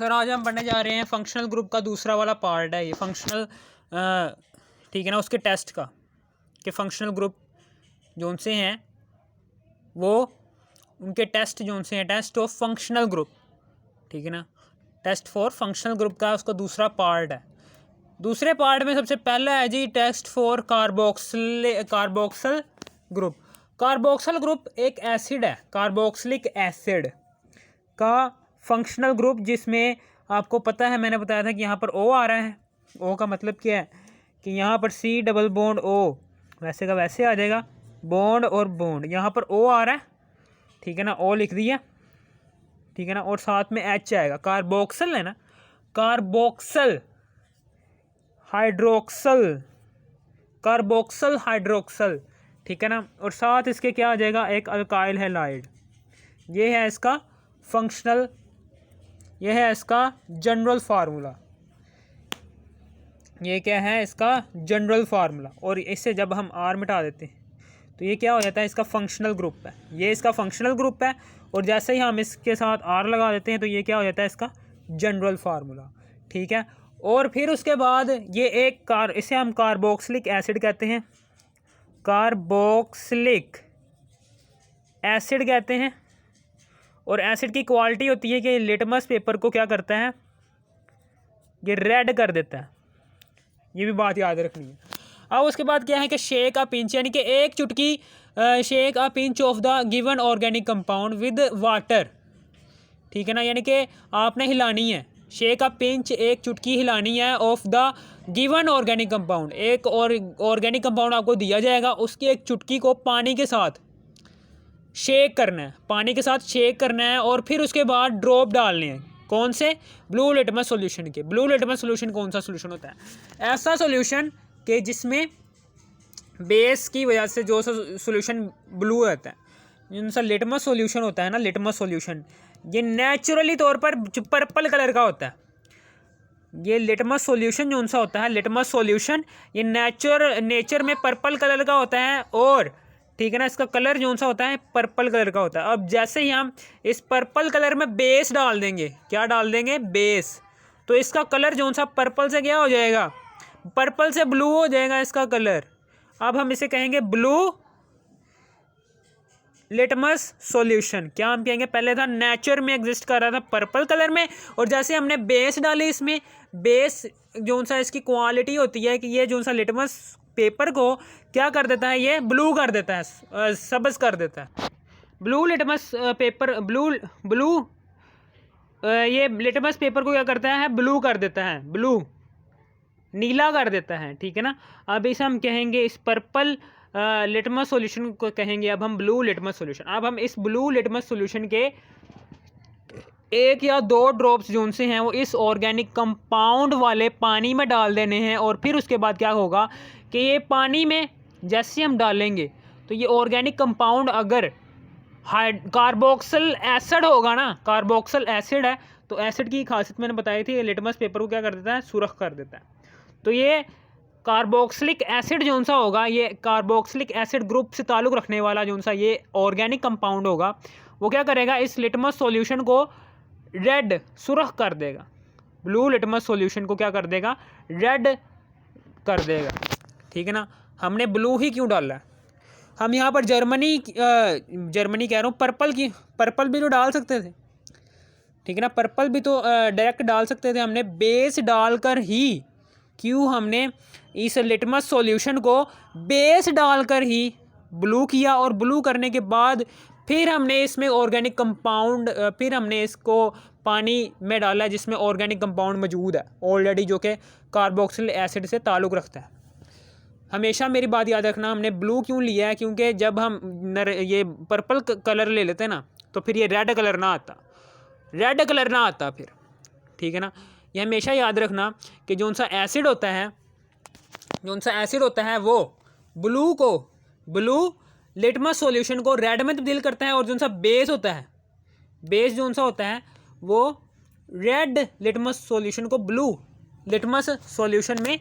Sir आज हम पढ़ने जा रहे हैं फंक्शनल ग्रुप का दूसरा वाला पार्ट है ये फंक्शनल, ठीक है ना, उसके टेस्ट का कि फंक्शनल ग्रुप जो उनसे हैं वो उनके टेस्ट जो उनसे हैं टेस्ट ऑफ फंक्शनल ग्रुप, ठीक है ना, टेस्ट फॉर फंक्शनल ग्रुप का उसका दूसरा पार्ट है। दूसरे पार्ट में सबसे पहला है जी test for carboxyl group. Carboxyl group एक एसिड है, कार्बोक्सिलिक एसिड का फंक्शनल ग्रुप, जिसमें आपको पता है मैंने बताया था कि यहाँ पर ओ आ रहा है। ओ का मतलब क्या है कि यहाँ पर सी डबल बॉन्ड ओ वैसे का वैसे आ जाएगा, बॉन्ड और बॉन्ड, यहाँ पर ओ आ रहा है, ठीक है ना, ओ लिख दिया, ठीक है ना, और साथ में एच आएगा। कार्बोक्सिल है ना, कार्बोक्सिल हाइड्रोक्सल, कार्बोक्सिल हाइड्रोक्सल, ठीक है ना, और साथ इसके क्या आ जाएगा, एक अल्काइल हैलाइड। ये है इसका फंक्शनल, ये है इसका जनरल फार्मूला, ये क्या है इसका जनरल फार्मूला। और इससे जब हम आर मिटा देते हैं तो ये क्या हो जाता है, इसका फंक्शनल ग्रुप है, ये इसका फंक्शनल ग्रुप है। और जैसे ही हम इसके साथ आर लगा देते हैं तो ये क्या हो जाता है, इसका जनरल फार्मूला, ठीक है। और फिर उसके बाद ये एक इसे हम कार्बोक्सिलिक एसिड कहते हैं, कार्बोक्सिलिक एसिड कहते हैं। और एसिड की क्वालिटी होती है कि लिटमस पेपर को क्या करता है, ये रेड कर देता है, ये भी बात याद रखनी है। अब उसके बाद क्या है कि शेक अ पिंच, यानी कि एक चुटकी shake a pinch of the given organic compound with water, ठीक है ना, यानी कि आपने हिलानी है, शेक अ पिंच एक चुटकी हिलानी है of the given organic compound, एक और ऑर्गेनिक कंपाउंड आपको दिया जाएगा, उसकी एक चुटकी को पानी के साथ शेक करना है, पानी के साथ शेक करना है। और फिर उसके बाद ड्रॉप डालने हैं, कौन से, ब्लू लिटमस सॉल्यूशन के। ब्लू लिटमस सॉल्यूशन कौन सा सॉल्यूशन होता है, ऐसा सॉल्यूशन कि जिसमें बेस की वजह से जो सॉल्यूशन ब्लू रहता है, जिन सा लिटमस सॉल्यूशन होता है ना, लिटमस सॉल्यूशन ये नेचुरली तौर पर पर्पल कलर का होता है। ये लिटमस सॉल्यूशन जो सा होता है, लिटमस सॉल्यूशन ये नेचर में पर्पल कलर का होता है, और ठीक है ना, इसका कलर जो सा होता है पर्पल कलर का होता है। अब जैसे ही हम इस पर्पल कलर में बेस डाल देंगे, क्या डाल देंगे, बेस, तो इसका कलर जो सा पर्पल से क्या हो जाएगा, पर्पल से ब्लू हो जाएगा इसका कलर। अब हम इसे कहेंगे ब्लू लिटमस सॉल्यूशन। क्या हम कहेंगे, पहले था नेचर में एग्जिस्ट कर रहा था पर्पल कलर में, और जैसे हमने बेस डाली इसमें, बेस जो सा इसकी क्वालिटी होती है कि ये जो सा लिटमस पेपर को क्या कर देता है, ये ब्लू कर देता है, सब्ज कर देता है। ब्लू लिटमस पेपर ये लिटमस पेपर को क्या करता है, ब्लू कर देता है, ब्लू नीला कर देता है, ठीक है ना। अब इसे हम कहेंगे, इस पर्पल लिटमस सॉल्यूशन को कहेंगे अब हम ब्लू लिटमस सॉल्यूशन। अब हम इस ब्लू लिटमस सॉल्यूशन के एक या दो ड्रॉप्स जो उनसे हैं वो इस ऑर्गेनिक कंपाउंड वाले पानी में डाल देने हैं। और फिर उसके बाद क्या होगा कि ये पानी में जैसे हम डालेंगे तो ये ऑर्गेनिक कंपाउंड अगर कार्बोक्सिल एसिड होगा ना, कार्बोक्सिल एसिड है तो एसिड की खासियत मैंने बताई थी, लिटमस पेपर को क्या कर देता है, सुरख कर देता है। तो ये कार्बोक्सिलिक एसिड जो सा होगा, ये कार्बोक्सिलिक एसिड ग्रुप से ताल्लुक़ रखने वाला जो सा ये ऑर्गेनिक कंपाउंड होगा, वो क्या करेगा, इस लिटमस सॉल्यूशन को रेड सुर्ख कर देगा, ब्लू लिटमस सॉल्यूशन को क्या कर देगा, रेड कर देगा, ठीक है ना। हमने ब्लू ही क्यों डाला है, हम यहाँ पर जर्मनी कह रहा हूँ, पर्पल भी तो डाल सकते थे, ठीक है ना, पर्पल भी तो डायरेक्ट डाल सकते थे, हमने बेस डालकर ही, क्यों हमने इस लिटमस सॉल्यूशन को बेस डालकर ही ब्लू किया, और ब्लू करने के बाद फिर हमने इसमें ऑर्गेनिक कंपाउंड, फिर हमने इसको पानी में डाला जिसमें ऑर्गेनिक कंपाउंड मौजूद है ऑलरेडी, जो कि कार्बोक्सिल एसिड से ताल्लुक़ रखता है। हमेशा मेरी बात याद रखना, हमने ब्लू क्यों लिया है, क्योंकि जब हम ये पर्पल कलर ले लेते हैं ना तो फिर ये रेड कलर ना आता फिर, ठीक है ना। ये हमेशा याद रखना कि जो सा एसिड होता है वो ब्लू लिटमस सॉल्यूशन को रेड में तब्दील करता है, और जो सा बेस होता है वो रेड लिटमस सॉल्यूशन को ब्लू लिटमस सॉल्यूशन में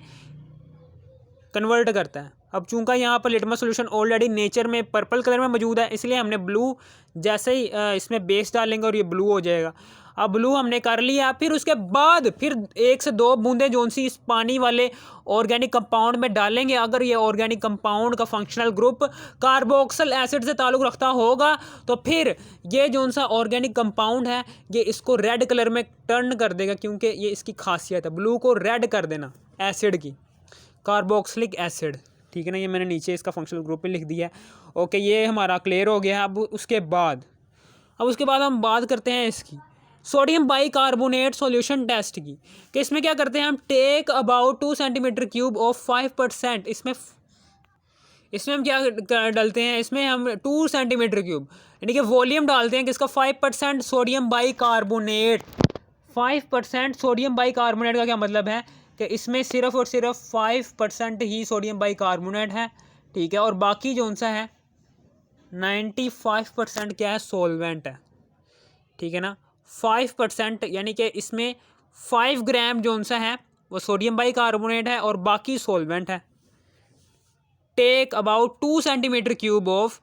कन्वर्ट करता है। अब चूंकि यहाँ पर लिटमस सॉल्यूशन ऑलरेडी नेचर में पर्पल कलर में मौजूद है, इसलिए हमने ब्लू जैसे ही इसमें बेस डालेंगे और ये ब्लू हो जाएगा। अब ब्लू हमने कर लिया, फिर उसके बाद फिर 1 से 2 बूंदें जोन सी इस पानी वाले ऑर्गेनिक कंपाउंड में डालेंगे। अगर ये ऑर्गेनिक कंपाउंड का फंक्शनल ग्रुप कार्बोक्सिल एसिड से ताल्लुक़ रखता होगा तो फिर ये जोन सा ऑर्गेनिक कंपाउंड है ये इसको रेड कलर में टर्न कर देगा, क्योंकि ये इसकी खासियत है ब्लू को रेड कर देना एसिड की, कार्बोक्सिलिक एसिड। ठीक है ना, ये मैंने नीचे इसका फंक्शनल ग्रुप में लिख दिया है। ओके, ये हमारा क्लियर हो गया है। अब उसके बाद हम बात करते हैं इसकी सोडियम बाइकार्बोनेट सॉल्यूशन टेस्ट की, कि इसमें क्या करते हैं हम, take about 2 centimetre cube of 5%। इसमें हम क्या डालते हैं, इसमें हम 2 सेंटीमीटर क्यूब यानी कि वॉल्यूम डालते हैं किसका, 5% सोडियम बाइकार्बोनेट। 5% सोडियम बाइकार्बोनेट का क्या मतलब है कि इसमें सिर्फ और सिर्फ 5% ही सोडियम बाइकार्बोनेट है। ठीक है, और बाकी जो सा है 95% क्या है, सॉल्वेंट है। ठीक है ना, 5% यानी कि इसमें 5 ग्राम जो सा है वो सोडियम बाइकार्बोनेट है और बाकी सॉल्वेंट है। Take about 2 centimetre cube of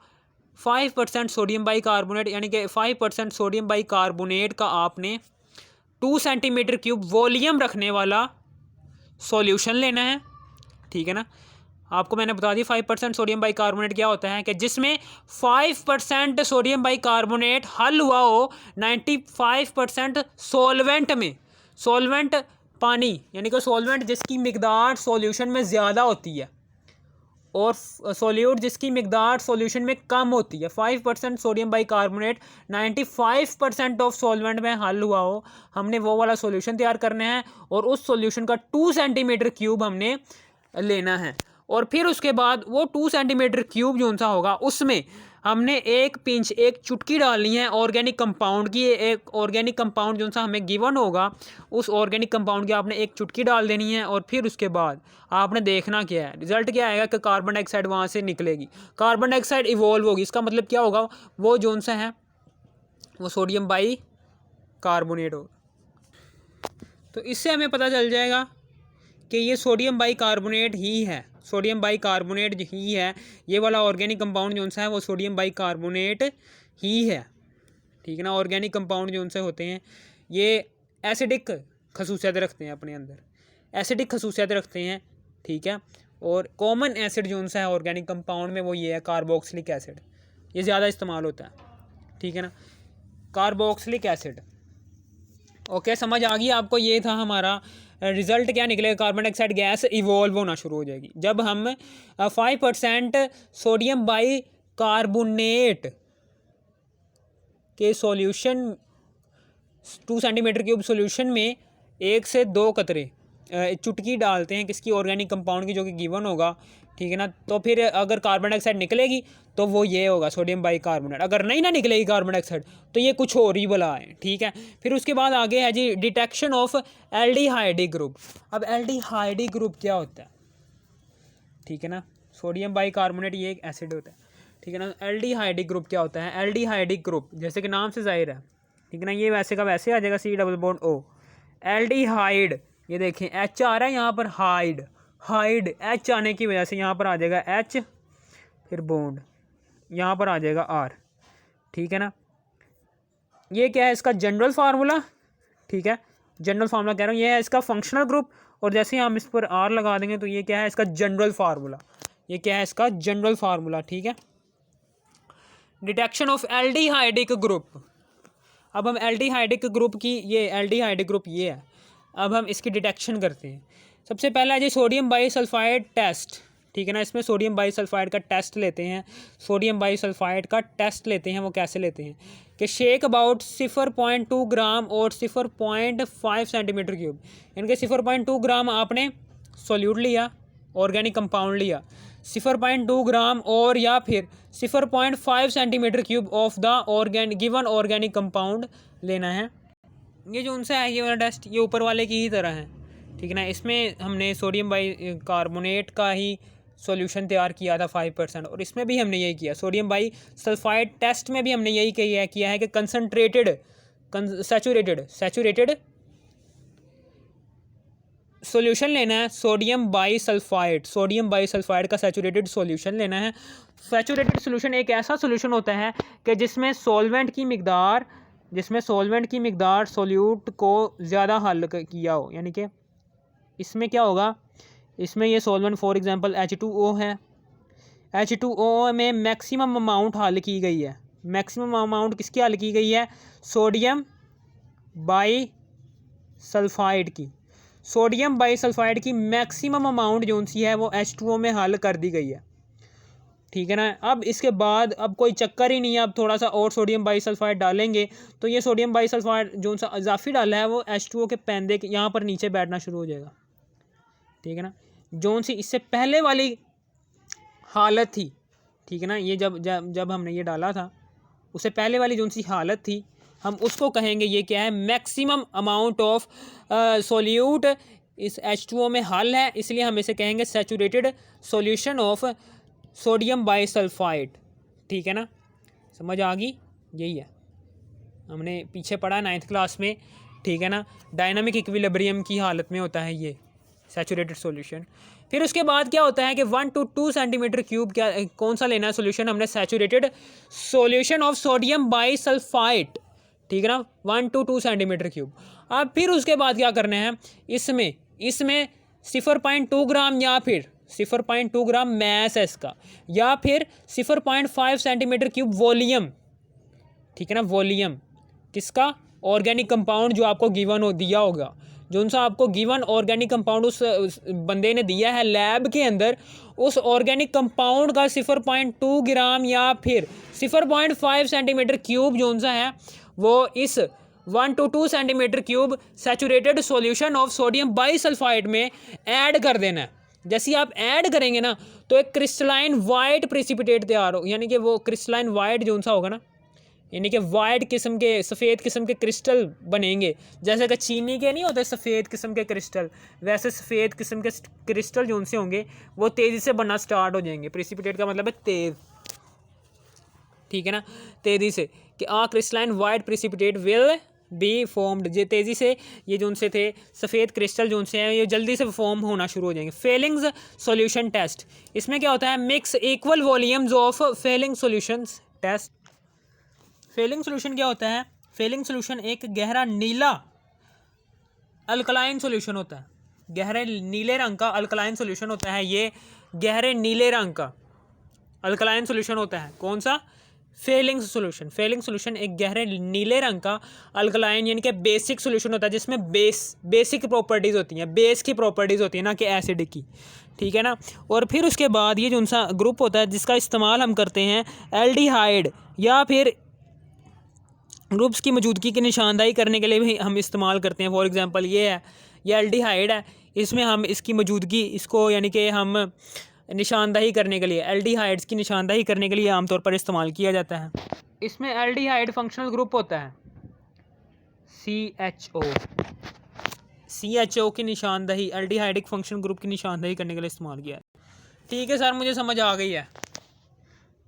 5% sodium bicarbonate, यानी कि 5% सोडियम बाइकार्बोनेट का आपने 2 सेंटीमीटर क्यूब वॉल्यूम रखने वाला सॉल्यूशन लेना है। ठीक है ना, आपको मैंने बता दी 5% सोडियम बाइकार्बोनेट क्या होता है, कि जिसमें 5% सोडियम बाइकार्बोनेट हल हुआ हो 95% सॉल्वेंट में। सॉल्वेंट पानी यानी कि सॉल्वेंट जिसकी मिकदार सॉल्यूशन में ज़्यादा होती है और सॉल्यूट जिसकी मिकदार सॉल्यूशन में कम होती है। 5% सोडियम बाइकार्बोनेट 95% ऑफ सॉल्वेंट में हल हुआ हो, हमने वो वाला सॉल्यूशन तैयार करना है और उस सॉल्यूशन का 2 सेंटीमीटर क्यूब हमने लेना है। और फिर उसके बाद वो 2 सेंटीमीटर क्यूब जो सा होगा उसमें हमने एक चुटकी डालनी है ऑर्गेनिक कंपाउंड की। एक ऑर्गेनिक कंपाउंड जो सा हमें गिवन होगा उस ऑर्गेनिक कंपाउंड की आपने एक चुटकी डाल देनी है। और फिर उसके बाद आपने देखना क्या है, रिजल्ट क्या आएगा कि कार्बन डाइऑक्साइड वहाँ से निकलेगी, कार्बन डाइऑक्साइड इवॉल्व होगी। इसका मतलब क्या होगा, वो जो सा है वो सोडियम बाइकार्बोनेट होगा। तो इससे हमें पता चल जाएगा कि ये सोडियम बाइकार्बोनेट ही है, सोडियम बाइकार्बोनेट ही है। ये वाला ऑर्गेनिक कंपाउंड जो सा है वो सोडियम बाइकार्बोनेट ही है। ठीक है ना, ऑर्गेनिक कंपाउंड जो उनसे होते हैं ये एसिडिक खसूसियत रखते हैं, अपने अंदर एसिडिक खसूसियत रखते हैं। ठीक है, और कॉमन एसिड जो उनसा है ऑर्गेनिक कंपाउंड में वो ये है कार्बोक्सिलिक एसिड, ये ज़्यादा इस्तेमाल होता है। ठीक है ना, कार्बोक्सिलिक एसिड। ओके, समझ आ गई आपको। ये था हमारा रिज़ल्ट, क्या निकलेगा, कार्बन डाइऑक्साइड गैस इवॉल्व होना शुरू हो जाएगी जब हम 5% सोडियम बाइकार्बोनेट के सॉल्यूशन 2 सेंटीमीटर क्यूब सॉल्यूशन में 1 से 2 कतरे चुटकी डालते हैं किसकी, ऑर्गेनिक कंपाउंड की, जो कि गिवन होगा। ठीक है ना, तो फिर अगर कार्बन डाइऑक्साइड निकलेगी तो वो ये होगा सोडियम बाइकार्बोनेट। अगर नहीं ना निकलेगी कार्बन डाइऑक्साइड तो ये कुछ और ही बला है। ठीक है, फिर उसके बाद आगे है जी डिटेक्शन ऑफ एल्डिहाइडिक ग्रुप। अब एल्डिहाइडिक ग्रुप क्या होता है, ठीक है ना, सोडियम बाइकार्बोनेट ये एक एसिड होता है। ठीक है ना, एल्डिहाइडिक ग्रुप क्या होता है, एल्डिहाइडिक ग्रुप जैसे कि नाम से जाहिर है। ठीक है ना, ये वैसे का वैसे आ जाएगा, C double bond O। Aldehyde, ये देखें H आ रहा है यहाँ पर, हाइड H आने की वजह से यहाँ पर आ जाएगा H, फिर बॉन्ड यहाँ पर आ जाएगा R। ठीक है ना, ये क्या है इसका जनरल फार्मूला। ठीक है, जनरल फार्मूला कह रहा हूँ, ये है इसका फंक्शनल ग्रुप। और जैसे ही हम इस पर R लगा देंगे तो ये क्या है इसका जनरल फार्मूला, ये क्या है इसका जनरल फार्मूला। ठीक है, डिटेक्शन ऑफ एल्डिहाइडिक ग्रुप। अब हम एल्डिहाइडिक ग्रुप की, ये एल्डिहाइडिक ग्रुप ये है, अब हम इसकी डिटेक्शन करते हैं। सबसे पहला है जी सोडियम बाइसल्फाइड टेस्ट। ठीक है ना, इसमें सोडियम बाइसल्फाइड का टेस्ट लेते हैं। सोडियम बाइसल्फाइड का टेस्ट लेते हैं, वो कैसे लेते हैं कि शेक अबाउट 0.2 ग्राम और 0.5 सेंटीमीटर क्यूब, इनके 0.2 ग्राम आपने सॉल्यूट लिया, ऑर्गेनिक कंपाउंड लिया, 0.2 ग्राम और या फिर 0.5 centimetre cube of the given organic compound लेना है। ये जो उनसे है ये वाला टेस्ट, ये ऊपर वाले की ही तरह है। ठीक है ना, इसमें हमने सोडियम बाइकार्बोनेट का ही सॉल्यूशन तैयार किया था 5%, और इसमें भी हमने यही किया। सोडियम बाइसल्फाइड टेस्ट में भी हमने यही किया है कि कंसनट्रेटेड सैचुरेटेड सॉल्यूशन लेना है, सोडियम बाइसल्फाइड का सैचुरेटेड सॉल्यूशन लेना है। सैचुरेटेड सॉल्यूशन एक ऐसा सॉल्यूशन होता है कि जिसमें सॉल्वेंट की मिकदार जिसमें सॉल्वेंट की मिकदार सोल्यूट को ज़्यादा हल किया हो, यानी कि इसमें क्या होगा, इसमें ये सॉल्वेंट फॉर एग्जांपल H2O है, H2O में मैक्सिमम अमाउंट हल की गई है। मैक्सिमम अमाउंट किसकी हल की गई है? सोडियम बाई सल्फाइड की। सोडियम बाई सल्फाइड की मैक्सिमम अमाउंट जो सी है वो H2O में हल कर दी गई है, ठीक है ना। अब इसके बाद अब कोई चक्कर ही नहीं है, अब थोड़ा सा और सोडियम बाई सल्फाइड डालेंगे तो ये सोडियम बाई सल्फाइड जो सा इजाफी डाला है वो H2O के पैंदे के यहाँ पर नीचे बैठना शुरू हो जाएगा, ठीक है ना। जो सी इससे पहले वाली हालत थी, ठीक है ना, ये जब जब जब हमने ये डाला था उससे पहले वाली जो सी हालत थी हम उसको कहेंगे ये क्या है, मैक्सिमम अमाउंट ऑफ सोल्यूट इस H2O में हल है, इसलिए हम इसे कहेंगे सैचुरेटेड सॉल्यूशन ऑफ सोडियम बाईसल्फाइड, ठीक है ना। समझ आ गई? यही है, हमने पीछे पढ़ा 9th क्लास में, ठीक है ना। डायनामिक इक्विलिब्रियम की हालत में होता है ये सैचुरेटेड सॉल्यूशन। फिर उसके बाद क्या होता है कि 1 to 2 सेंटीमीटर क्यूब, क्या कौन सा लेना है सॉल्यूशन हमने, सैचुरेटेड सॉल्यूशन ऑफ सोडियम बाईसल्फाइड, ठीक है ना, 1 to 2 सेंटीमीटर क्यूब। अब फिर उसके बाद क्या करना है, इसमें 0.2 ग्राम या फिर 0.2 ग्राम मैस है इसका, या फिर 0.5 सेंटीमीटर क्यूब वॉल्यूम, ठीक है ना, वॉल्यूम किसका, ऑर्गेनिक कंपाउंड जो आपको गिवन हो दिया होगा, जो सा आपको गिवन ऑर्गेनिक कंपाउंड उस बंदे ने दिया है लैब के अंदर, उस ऑर्गेनिक कंपाउंड का 0.2 ग्राम या फिर 0.5 सेंटीमीटर क्यूब जो सा है वो इस 1 to 2 centimetre cube saturated solution of sodium bisulphide में ऐड कर देना है। जैसे आप ऐड करेंगे ना तो एक क्रिस्टलाइन वाइट प्रेसिपिटेट तैयार हो, यानी कि वो क्रिस्टलाइन वाइट जो सा होगा ना, यानी कि वाइट किस्म के सफ़ेद किस्म के क्रिस्टल बनेंगे, जैसे कि चीनी के नहीं होते सफ़ेद किस्म के क्रिस्टल, वैसे सफ़ेद किस्म के क्रिस्टल जो उनसे होंगे वो तेज़ी से बनना स्टार्ट हो जाएंगे। प्रेसिपिटेट का मतलब है तेज़, ठीक है ना, तेज़ी से कि crystalline white precipitate will be formed, ये तेज़ी से ये जो उनसे थे सफ़ेद क्रिस्टल जो उनसे हैं ये जल्दी से फॉर्म होना शुरू हो जाएंगे। फेलिंग्स सॉल्यूशन टेस्ट, इसमें क्या होता है, mix equal volumes of Fehling solutions test. Fehling solution क्या होता है, फेलिंग सॉल्यूशन एक गहरा नीला अल्कलाइन सॉल्यूशन होता है, गहरे नीले रंग का अल्कलाइन सॉल्यूशन होता है, ये गहरे नीले रंग का अल्कलाइन सॉल्यूशन होता है। कौन सा, फेलिंग सॉल्यूशन। फेलिंग सॉल्यूशन एक गहरे नीले रंग का अल्कलाइन यानी कि बेसिक सॉल्यूशन होता है, जिसमें बेसिक प्रॉपर्टीज़ होती हैं, बेस की प्रॉपर्टीज़ होती है ना कि एसिड की, ठीक है ना। और फिर उसके बाद ये जो सा ग्रुप होता है जिसका इस्तेमाल हम करते हैं एल्डिहाइड या फिर ग्रुप्स की मौजूदगी की निशानदाही करने के लिए भी हम इस्तेमाल करते हैं। फॉर एग्जांपल ये है, ये एल्डिहाइड है, इसमें हम इसकी मौजूदगी इसको यानी कि हम निशानदाही करने के लिए, एल्डिहाइड्स की निशानदाही करने के लिए आमतौर पर इस्तेमाल किया जाता है। इसमें एल्डिहाइड फंक्शनल ग्रुप होता है CHO। CHO की निशानदाही एल्डिहाइडिक फंक्शनल ग्रुप की निशानदाही करने के लिए इस्तेमाल किया है। ठीक है सर, मुझे समझ आ गई है,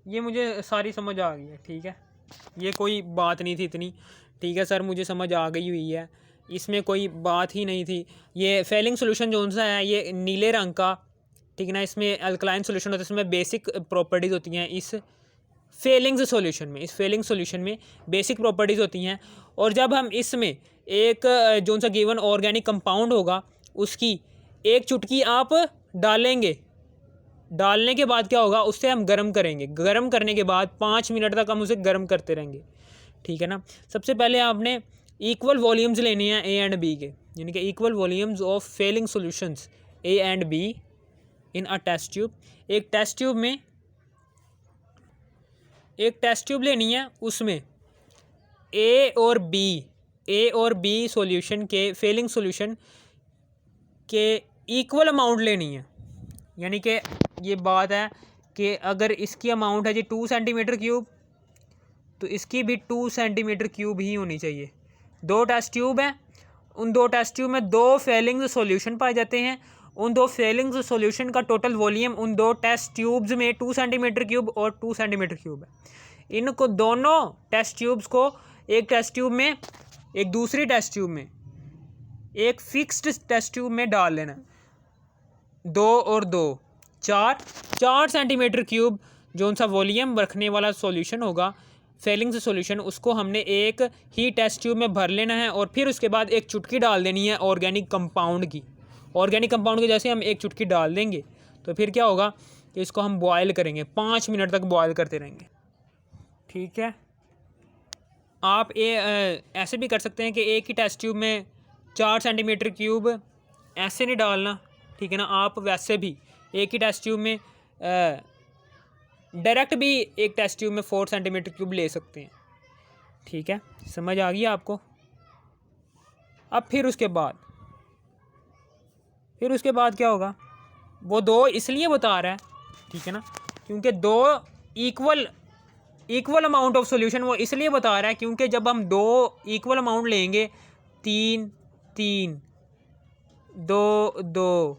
ये मुझे सारी समझ आ गई है, ठीक है, ये कोई बात नहीं थी इतनी, ठीक है सर, मुझे समझ आ गई हुई है, इसमें कोई बात ही नहीं थी। ये फेलिंग सॉल्यूशन जो सा है ये नीले रंग का, ठीक है ना, इसमें अल्कलाइन सॉल्यूशन होता है, इसमें बेसिक प्रॉपर्टीज़ होती हैं इस फेलिंग सॉल्यूशन में, इस फेलिंग सॉल्यूशन में बेसिक प्रॉपर्टीज़ होती हैं। और जब हम इसमें एक जो सा गिवन ऑर्गेनिक कंपाउंड होगा उसकी एक चुटकी आप डालेंगे, डालने के बाद क्या होगा, उससे हम गर्म करेंगे, गर्म करने के बाद 5 मिनट तक हम उसे गर्म करते रहेंगे, ठीक है ना। सबसे पहले आपने इक्वल वॉल्यूम्स लेने हैं A एंड B के, यानी कि equal volumes of Fehling solutions A and B in a test tube. एक टेस्ट ट्यूब लेनी है, उसमें A और B सॉल्यूशन के फेलिंग सॉल्यूशन के इक्वल अमाउंट लेनी है। यानी कि ये बात है कि अगर इसकी अमाउंट है जी 2 सेंटीमीटर क्यूब तो इसकी भी 2 सेंटीमीटर क्यूब ही होनी चाहिए। 2 टेस्ट ट्यूब हैं, उन 2 टेस्ट ट्यूब में 2 फेलिंग सॉल्यूशन पाए जाते हैं, उन 2 फेलिंग सॉल्यूशन का टोटल वॉल्यूम उन 2 टेस्ट ट्यूब्स में 2 सेंटीमीटर क्यूब और 2 सेंटीमीटर क्यूब है। इनको दोनों टेस्ट ट्यूब्स को एक टेस्ट ट्यूब में, एक दूसरी टेस्ट ट्यूब में, एक फिक्स्ड टेस्ट ट्यूब में डाल लेना, 2 और 2 4 सेंटीमीटर क्यूब जो सा वॉल्यूम रखने वाला सॉल्यूशन होगा फेलिंग सॉल्यूशन, उसको हमने एक ही टेस्ट ट्यूब में भर लेना है और फिर उसके बाद एक चुटकी डाल देनी है ऑर्गेनिक कंपाउंड की। ऑर्गेनिक कंपाउंड की जैसे हम एक चुटकी डाल देंगे तो फिर क्या होगा कि इसको हम बॉयल करेंगे, 5 मिनट तक बॉयल करते रहेंगे। ठीक है, आप ऐसे भी कर सकते हैं कि एक ही टेस्ट ट्यूब में 4 सेंटीमीटर क्यूब ऐसे नहीं डालना, ठीक है ना, आप वैसे भी एक ही टेस्ट ट्यूब में डायरेक्ट भी एक टेस्ट ट्यूब में 4 सेंटीमीटर क्यूब ले सकते हैं। ठीक है, समझ आ गई आपको। अब फिर उसके बाद क्या होगा, वो 2 इसलिए बता रहा है, ठीक है ना, क्योंकि 2 इक्वल अमाउंट ऑफ सॉल्यूशन वो इसलिए बता रहा है क्योंकि जब हम 2 इक्वल अमाउंट लेंगे, 3 3 2 2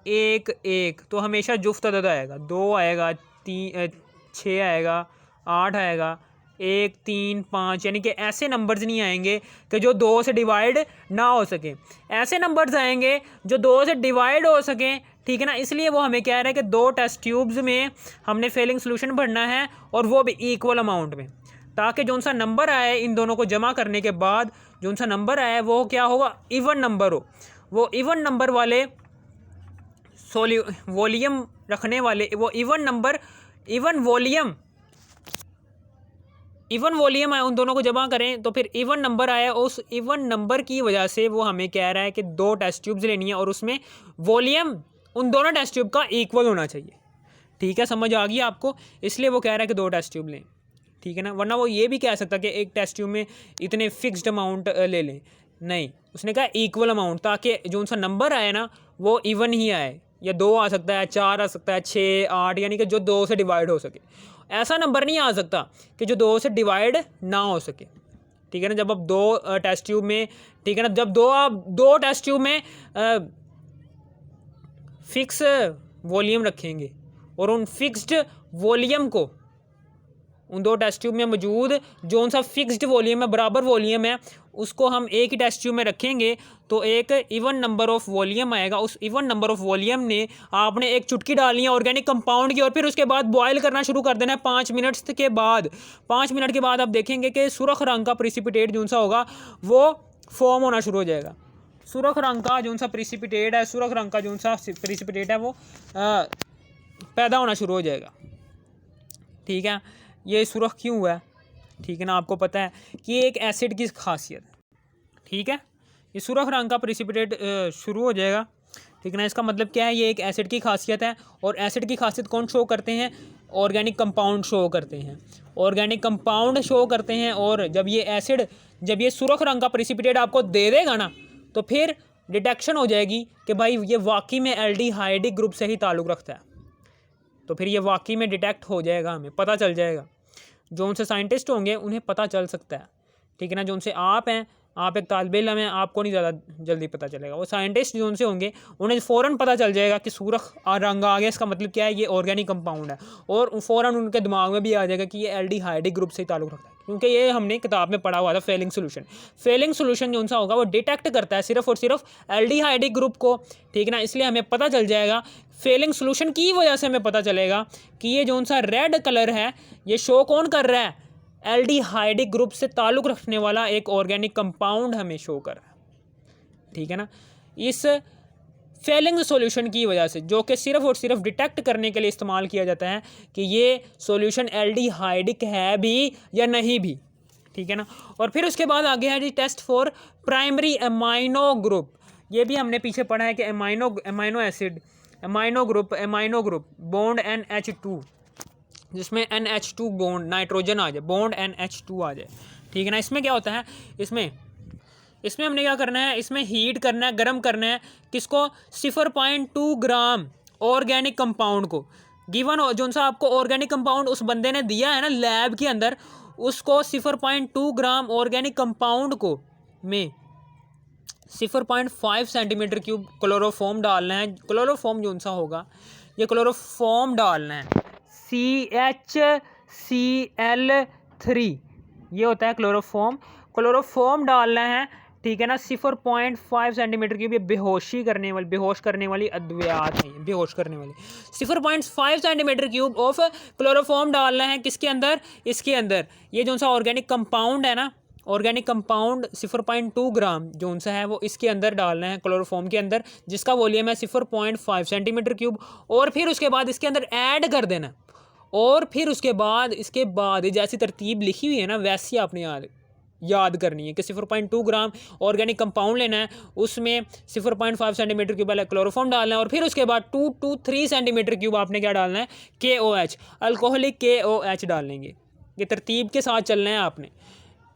1 1, तो हमेशा जुफ्त अदद आएगा, 2 आएगा, 6 आएगा, 8 आएगा, 1 3 5, यानी कि ऐसे नंबर्स नहीं आएंगे कि जो 2 से डिवाइड ना हो सके, ऐसे नंबर्स आएंगे जो 2 से डिवाइड हो सकें। ठीक है ना, इसलिए वो हमें कह रहा है कि 2 टेस्ट ट्यूब्स में हमने फेलिंग सोल्यूशन भरना है और वो भी इक्वल अमाउंट में, ताकि जो सा नंबर आए इन दोनों को जमा करने के बाद जो सा नंबर आए वो क्या होगा, इवन नंबर हो। वो इवन नंबर वाले वॉल्यूम रखने वाले, वो इवन वॉल्यूम है, उन दोनों को जमा करें तो फिर इवन नंबर आया। उस इवन नंबर की वजह से वो हमें कह रहा है कि 2 टेस्ट ट्यूब्स लेनी है और उसमें वॉल्यूम उन दोनों टेस्ट ट्यूब का इक्वल होना चाहिए। ठीक है, समझ आ गई आपको, इसलिए वो कह रहा है कि 2 टेस्ट ट्यूब लें। ठीक है ना, वरना वो ये भी कह सकता कि एक टेस्ट ट्यूब में इतने फिक्स्ड अमाउंट ले लें, नहीं, उसने कहा इक्वल अमाउंट, ताकि जो सा नंबर आए ना वो इवन ही आए, या 2 आ सकता है, 4 आ सकता है, 6 8, यानी कि जो 2 से डिवाइड हो सके। ऐसा नंबर नहीं आ सकता कि जो 2 से डिवाइड ना हो सके। ठीक है ना, जब आप 2 टेस्ट ट्यूब में, ठीक है ना, जब आप 2 टेस्ट ट्यूब में फिक्स वॉल्यूम रखेंगे और उन फिक्स्ड वॉल्यूम को, उन 2 टेस्ट ट्यूब में मौजूद जो सा फिक्स्ड वॉल्यूम है, बराबर वॉल्यूम है, उसको हम एक ही टेस्ट ट्यूब में रखेंगे तो एक इवन नंबर ऑफ वॉल्यूम आएगा। उस इवन नंबर ऑफ वॉल्यूम ने आपने एक चुटकी डालनी है ऑर्गेनिक कंपाउंड की और फिर उसके बाद बॉयल करना शुरू कर देना है 5 मिनट्स के बाद। 5 मिनट के बाद आप देखेंगे कि सुर्ख रंग का प्रिसिपिटेट जो सा होगा वो फॉर्म होना शुरू हो जाएगा। सुर्ख रंग का जो सा प्रिसिपिटेट है, सुर्ख रंग का जो सा प्रिसिपिटेट है वो पैदा होना शुरू हो जाएगा। ठीक है, ये सुर्ख क्यों हुआ है, ठीक है ना, आपको पता है कि ये एक एसिड की खासियत है। ठीक है, ये सुर्ख रंग का प्रिसिपिटेट शुरू हो जाएगा। ठीक है ना, इसका मतलब क्या है, ये एक एसिड की खासियत है। और एसिड की खासियत कौन शो करते हैं, ऑर्गेनिक कंपाउंड शो करते हैं, ऑर्गेनिक कंपाउंड शो करते हैं। और जब ये एसिड, जब ये सुर्ख रंग का प्रिसिपिटेट आपको दे देगा ना, तो फिर डिटेक्शन हो जाएगी कि भाई ये वाकई में एल्डिहाइडिक ग्रुप से ही ताल्लुक़ रखता है। तो फिर ये वाकई में डिटेक्ट हो जाएगा, हमें पता चल जाएगा। जो उनसे साइंटिस्ट होंगे उन्हें पता चल सकता है। ठीक है ना, जो उनसे आप हैं, आप एक तालिब इल्म हैं, आपको नहीं ज़्यादा जल्दी पता चलेगा। वो साइंटिस्ट जो उनसे होंगे उन्हें फ़ौरन पता चल जाएगा कि सुर्ख रंग आ गया, इसका मतलब क्या है, ये ऑर्गेनिक कंपाउंड है। और फ़ौरन उनके दिमाग में भी आ जाएगा कि ये एल्डिहाइडिक ग्रुप से ही ताल्लुक़ रखता है, क्योंकि ये हमने किताब में पढ़ा हुआ था। फेलिंग सोल्यूशन जो सा होगा वो डिटेक्ट करता है सिर्फ और सिर्फ एल्डिहाइडिक ग्रुप को। ठीक है ना, इसलिए हमें पता चल जाएगा, फेलिंग सोल्यूशन की वजह से हमें पता चलेगा कि ये जो सा रेड कलर है ये शो कौन कर रहा है, एल्डिहाइडिक ग्रुप से ताल्लुक़ रखने वाला एक ऑर्गेनिक कंपाउंड हमें शो कर रहा है। ठीक है ना, इस फेलिंग सॉल्यूशन की वजह से, जो कि सिर्फ और सिर्फ डिटेक्ट करने के लिए इस्तेमाल किया जाता है कि ये सॉल्यूशन एल्डिहाइडिक है भी या नहीं भी। ठीक है ना, और फिर उसके बाद आगे है जी test for primary amino group. ये भी हमने पीछे पढ़ा है कि amino acid, amino group bond NH2, जिसमें NH2 बॉन्ड नाइट्रोजन आ जाए, बॉन्ड NH2 आ जाए। ठीक है ना, इसमें क्या होता है, इसमें हमने क्या करना है, इसमें हीट करना है, गर्म करना है, किसको, 0.2 ग्राम ऑर्गेनिक कंपाउंड को। गिवन जो सा आपको ऑर्गेनिक कंपाउंड उस बंदे ने दिया है ना लैब के अंदर, उसको 0.2 ग्राम ऑर्गेनिक कंपाउंड को में 0.5 सेंटीमीटर क्यूब क्लोरोफॉर्म डालना है। क्लोरोफॉर्म जो सा होगा, ये क्लोरोफॉर्म डालना है, CHCl3, ये होता है क्लोरोफॉर्म डालना है। ठीक है ना। 0.5 सेंटीमीटर क्यूब, ये बेहोश करने वाली अद्वियात है, बेहोश करने वाली। 0.5 सेंटीमीटर क्यूब ऑफ क्लोरोफॉर्म डालना है किसके अंदर, इसके अंदर। ये जो सा ऑर्गेनिक कंपाउंड है ना, ऑर्गेनिक कंपाउंड 0.2 ग्राम जो सा है वो इसके अंदर डालना है, क्लोरोफॉर्म के अंदर, जिसका वॉल्यूम है 0.5 सेंटीमीटर क्यूब। और फिर उसके बाद इसके अंदर ऐड कर देना, और फिर उसके बाद इसके बाद जैसी तरतीब लिखी हुई है ना वैसी आपने याद करनी है कि 0.2 ग्राम ऑर्गेनिक कंपाउंड लेना है, उसमें 0.5 सेंटीमीटर क्यूब वाला क्लोरोफॉर्म डालना है, और फिर उसके बाद 2 to 3 सेंटीमीटर क्यूब आपने क्या डालना है, KOH, अल्कोहलिक KOH डालेंगे। ये तरतीब के साथ चलना है आपने।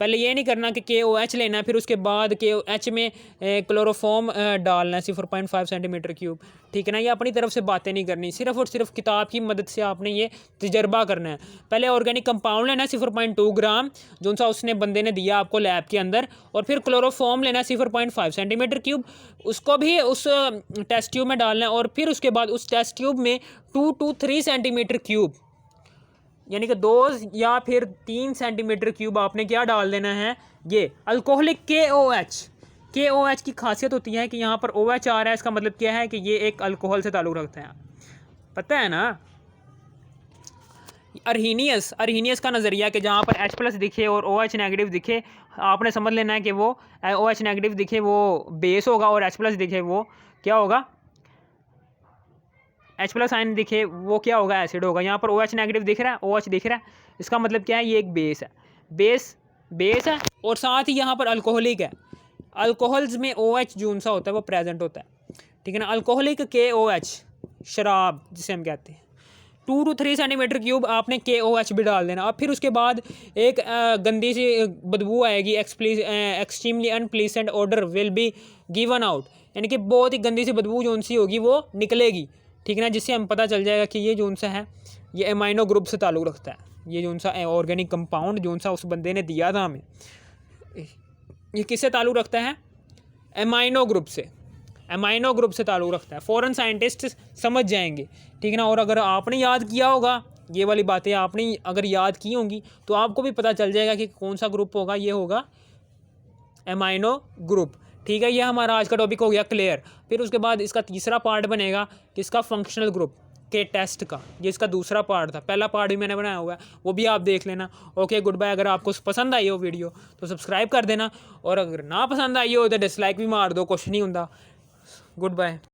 पहले ये नहीं करना कि KOH लेना है फिर उसके बाद KOH में क्लोरोफॉर्म डालना है 0.5 सेंटीमीटर क्यूब, ठीक है ना। ये अपनी तरफ से बातें नहीं करनी, सिर्फ और सिर्फ किताब की मदद से आपने ये तजर्बा करना है। पहले ऑर्गेनिक कंपाउंड लेना है 0.2 ग्राम जो सा उसने बंदे ने दिया आपको लैब के अंदर, और फिर क्लोरोफॉर्म लेना है 0.5 सेंटीमीटर क्यूब, उसको भी उस टेस्ट ट्यूब में डालना है, और फिर उसके बाद उस टेस्ट ट्यूब में 2 to 3 सेंटीमीटर क्यूब यानी कि 2 या फिर 3 सेंटीमीटर क्यूब आपने क्या डाल देना है, ये अल्कोहलिक KOH। KOH की खासियत होती है कि यहाँ पर OH आ रहा है, इसका मतलब क्या है कि ये एक अल्कोहल से ताल्लुक़ रखता है, पता है ना। अर्हीनियस का नज़रिया कि जहाँ पर H+ दिखे और OH नेगेटिव दिखे, आपने समझ लेना है कि वो OH नेगेटिव दिखे वो बेस होगा, और H+ दिखे वो क्या होगा, H+ आयन दिखे वो क्या होगा, एसिड होगा। यहाँ पर OH नेगेटिव दिख रहा है, OH दिख रहा है, इसका मतलब क्या है, ये एक बेस है, बेस है, और साथ ही यहाँ पर अल्कोहलिक है। अल्कोहल्स में OH जो सा होता है वो प्रेजेंट होता है, ठीक है ना। अल्कोहलिक KOH, शराब जिसे हम कहते हैं। 2 to 3 सेंटीमीटर क्यूब आपने KOH भी डाल देना। अब फिर उसके बाद एक गंदी सी बदबू आएगी, extremely unpleasant order will be given out, यानी कि बहुत ही गंदी सी बदबू जो सी होगी वो निकलेगी, ठीक है ना, जिससे हम पता चल जाएगा कि ये जो सा है ये एमाइनो ग्रुप से ताल्लुक़ रखता है। ये जो सा ऑर्गेनिक कंपाउंड जो सा उस बंदे ने दिया था हमें, ये किससे ताल्लुक़ रखता है, एमाइनो ग्रुप से ताल्लुक़ रखता है। फ़ौरन साइंटिस्ट समझ जाएंगे, ठीक है ना। और अगर आपने याद किया होगा ये वाली बातें, आपने अगर याद की होंगी तो आपको भी पता चल जाएगा कि कौन सा ग्रुप होगा, ये होगा एमाइनो ग्रुप, ठीक है। ये हमारा आज का टॉपिक हो गया क्लियर। फिर उसके बाद इसका तीसरा पार्ट बनेगा किसका, फंक्शनल ग्रुप के टेस्ट का। ये इसका दूसरा पार्ट था, पहला पार्ट भी मैंने बनाया हुआ है, वो भी आप देख लेना। Okay, goodbye. अगर आपको पसंद आई हो वीडियो तो सब्सक्राइब कर देना, और अगर ना पसंद आई हो तो डिसलाइक भी मार दो, कुछ नहीं होता। Good bye.